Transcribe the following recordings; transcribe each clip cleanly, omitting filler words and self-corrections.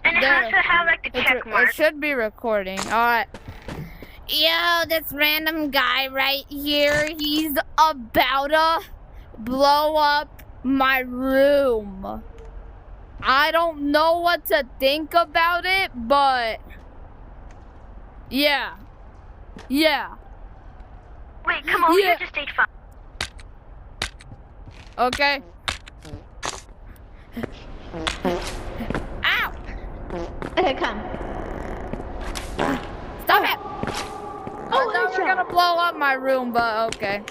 And it has to have like the check mark. It should be recording. Alright. Yo, this random guy right here, he's about to blow up my room. I don't know what to think about it, but yeah. Yeah. Wait, come over here to stage 5. Okay. Ow! Okay, come. Stop it! Oh, I thought we were gonna blow up my room, but okay.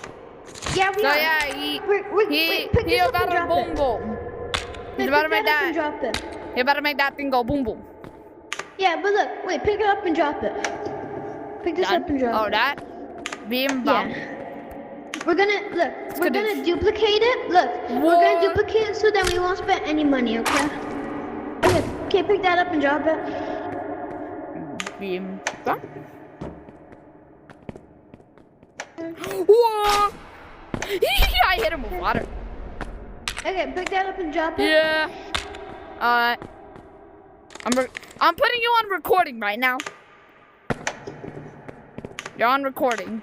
Yeah, we So are. yeah, Pick he this up about and to drop boom it. boom. He's Wait, about to pick make that up and that. drop it. He about to make that thing go boom boom. Yeah, but look, wait, pick it up and drop it. Pick this Done? up and drop it. Oh, that? Beam bomb. Yeah. We're gonna look. We're gonna- gonna duplicate it. Look, we're gonna duplicate it so that we won't spend any money. Okay. Okay, pick that up and drop it. Beam bomb. Whoa! I hit him with water. Okay, pick that up and drop it. Yeah. I'm putting you on recording right now. You're on recording.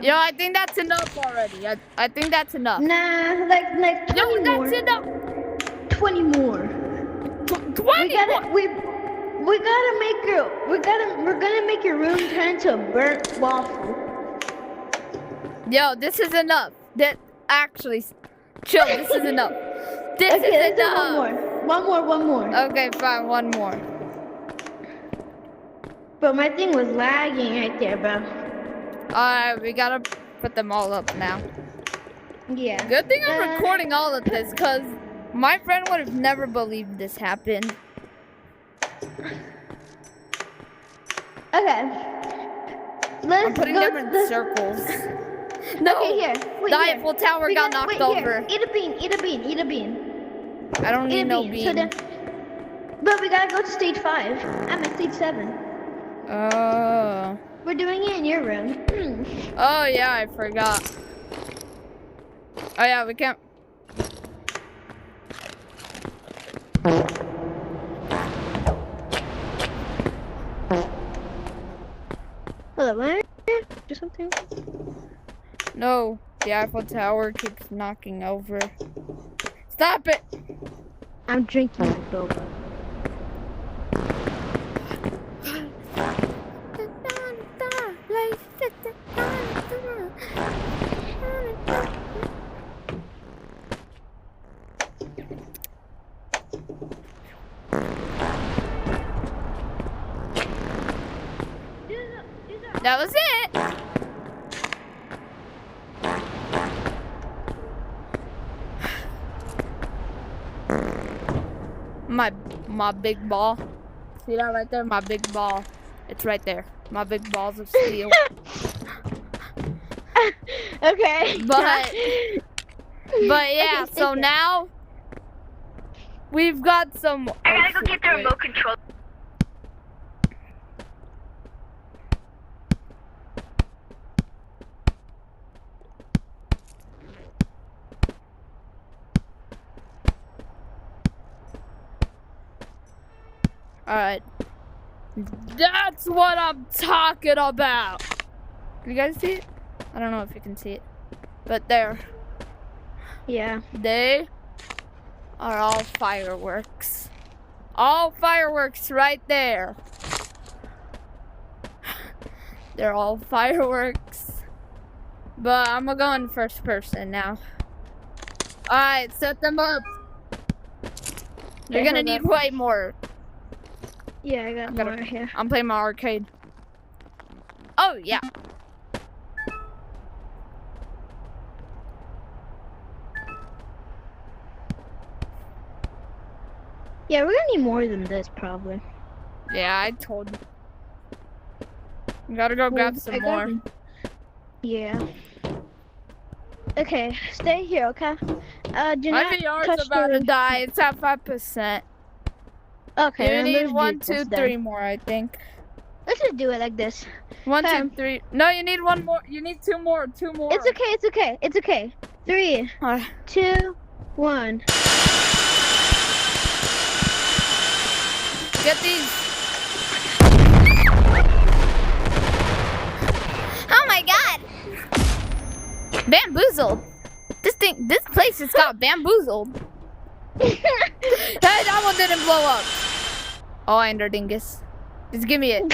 Yo, I think that's enough already. I think that's enough. Nah, like 20 Yo, more. that's enough. 20 more. 20 more. We're gonna make your room turn into a burnt waffle. Yo, this is enough. Actually, chill. This is enough. This Okay, is let's do enough. one more. Okay, fine. One more. But my thing was lagging right there, bro. Alright, we gotta put them all up now. Yeah. Good thing I'm recording all of this, because my friend would have never believed this happened. Okay. I'm putting them in circles. No, Okay, here. Wait, the here. Eiffel Tower got knocked over. Eat a bean. Eat a bean. I don't need no bean. So then, but we gotta go to stage 5. I'm at stage 7. Oh. We're doing it in your room. Oh yeah, I forgot. Oh yeah, we can't. Hold on, what? Do something? No, the Eiffel Tower keeps knocking over. Stop it! I'm drinking my boba. That was it! My big ball. See that right there? My big ball. It's right there. My big balls of steel. Okay. But yeah, Okay, so okay. now we've got some. I gotta go get the remote control. Alright. That's what I'm talking about. Can you guys see it? I don't know if you can see it. But there. Yeah. They are all fireworks. All fireworks right there. They're all fireworks. But I'm gonna go in first person now. Alright, set them up. You're gonna need way more. Yeah, I got more here. I'm playing my arcade. Oh, yeah. Yeah, we're gonna need more than this, probably. Yeah, I told you. You gotta go grab some more. Yeah. Okay, stay here, okay? Do My not VR's touch about to the... die. It's at 5%. Okay, You then need let's 1, do 2, this then. 3 more, I think. Let's just do it like this. 1, Okay. 2, 3. No, you need 1 more. You need 2 more. 2 more. It's okay. 3, Alright. 2, 1. Get these. Oh my god. Bamboozled. This place just got bamboozled. Hey, that one didn't blow up. Oh, Ender Dingus. Just give me it.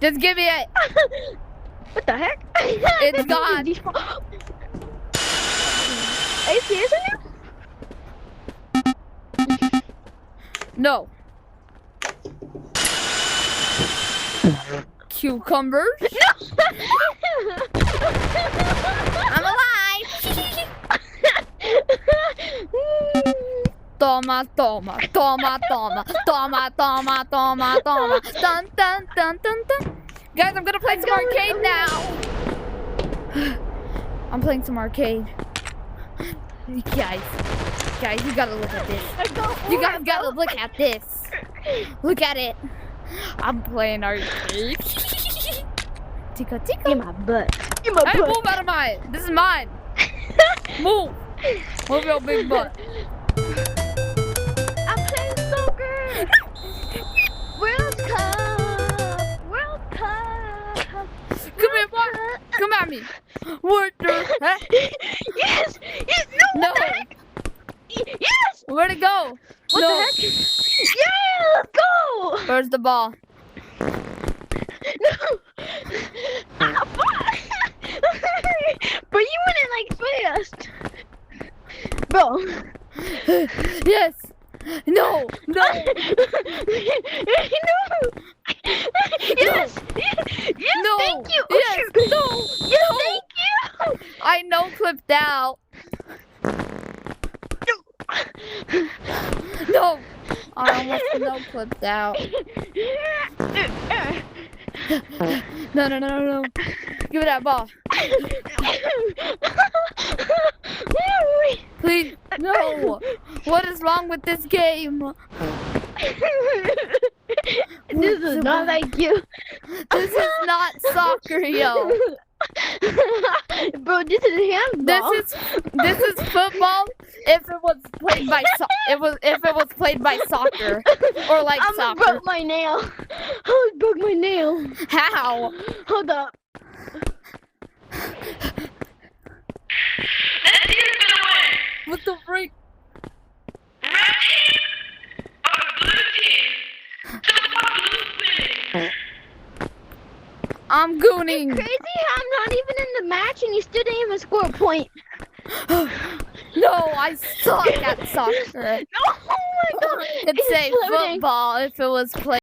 Just give me it. What the heck? It's gone. Are you serious right now? No. Cucumbers? No! I'm alive. Toma, toma, toma, toma, toma, toma, toma, toma. Dun, dun, dun, dun, dun. Guys, I'm gonna play some arcade now. I'm playing some arcade. Guys, you gotta look at this. You guys gotta look at this. Look at it. I'm playing arcade. Tika tika. Get my butt. Get my Hey, butt. move out of mine. This is mine. Move. Move your big butt. I'm playing soccer. World Cup. World Cup. Come here, boy. Come at me. What the heck? Yes. Yes. No. No. What the heck? Yes. Where'd it go? What No. the heck? Yeah. Let's go. Where's the ball? No. Ah, fuck. But you went in like fast. Bro. Yes. No. No. No. Yes. Yes. No. Thank you. Yes. No. Yes. No. Thank you. I no clipped out. No. I almost no clipped out. No, no, no, no, no. Give me that ball. Please. No. What is wrong with this game? This is not like you. This is not soccer, yo. Bro, this is handball. This is football. If it was played by soccer or like I soccer. broke my nail. I broke my nail. How? Hold up. What the freak? I'm gooning. Crazy how I'm not even in the match and you still didn't even score a point. No, I suck at soccer. Oh my god. It's a exploding. football if it was played.